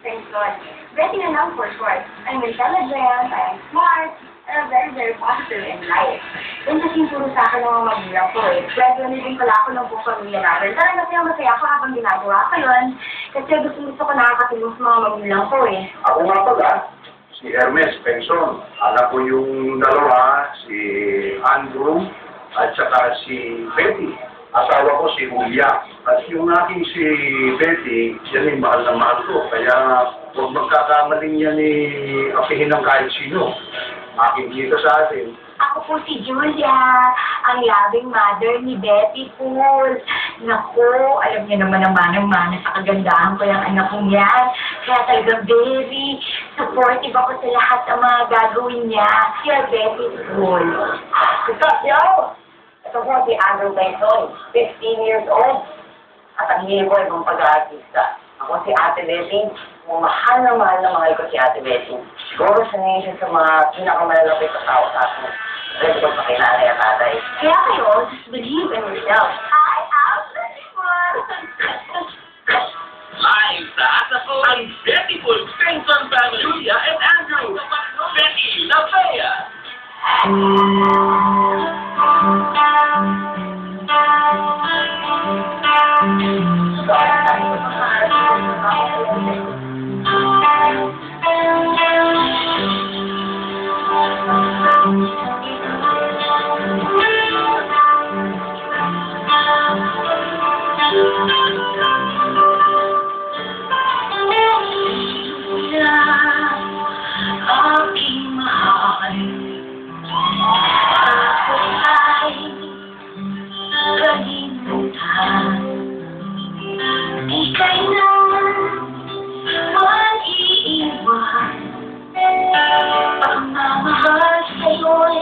Thank God. Betty na lang for short. I'm intelligent, I'm smart, and I'm very, very positive in life. Yan kasi yung puro sa akin ng mga magulang ko eh. Gradually din pala ako ng buong pamilya natin. Talaga masaya ako habang ginagawa ko yun. Kasi gusto ko nakakatulong sa mga magulang ko eh. Ako nga pala, si Hermes Penson. Anak ko yung dalawa, si Andrew at saka si Betty. Asawa ko si Julia. At yung aking si Betty, yan yung mahal na mahal ko. Kaya huwag magkakamaling yan apihin ng kahit sino. Makikita sa atin. Ako po si Julia, ang loving mother ni Betty Fools. Naku, alam niyo naman ang manang-mana sa kagandahan ko yung anak kong yan. Kaya talaga very supportive ako sa lahat ng mga gagawin niya. Kaya Betty Fools. Ito po si Andrew Benson, 15 years old, at ang hihibol ng pag-aartista. Ako si Ate Betty, mahal na mahal ko si Ate Betty. Siguro sa nation sa mga pinakamalalapit sa tao sa akin. Pwede ko pakinanay at tatay. Kaya kayo, just believe in yourself. I am beautiful! Live sa Atapo ang Betty Fools, Benson family, Julia and Andrew. Betty La Fea. Aking mahal, ako ay kalimutan. Di kailan mag-iiwan. Pagmamahal sa'yo'y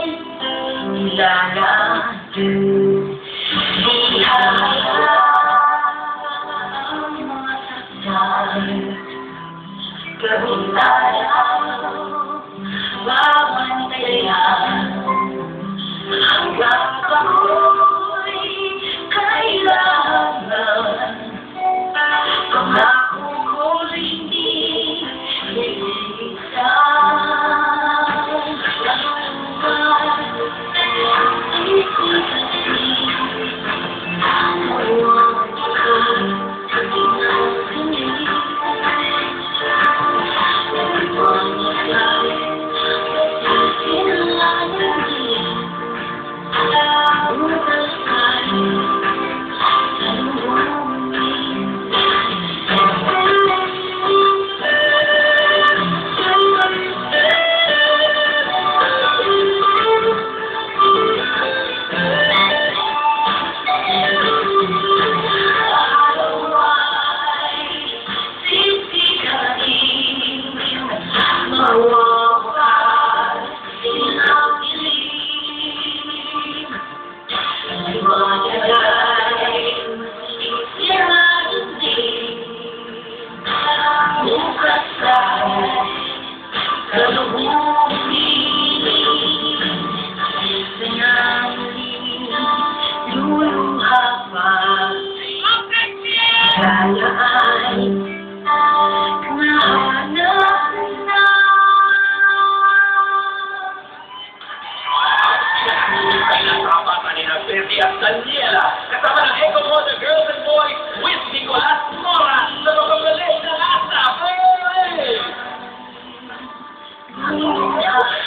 lalaki. Di halang masaktan. Gawin araw, babantayan. Hanggang ako'y kailangan. Pangako ko hindi iisang laluman. Daniela, kasama ng Echo Mother Girls and Boys with Nicolas Mora sa pagpagaling ng Asa. Hey!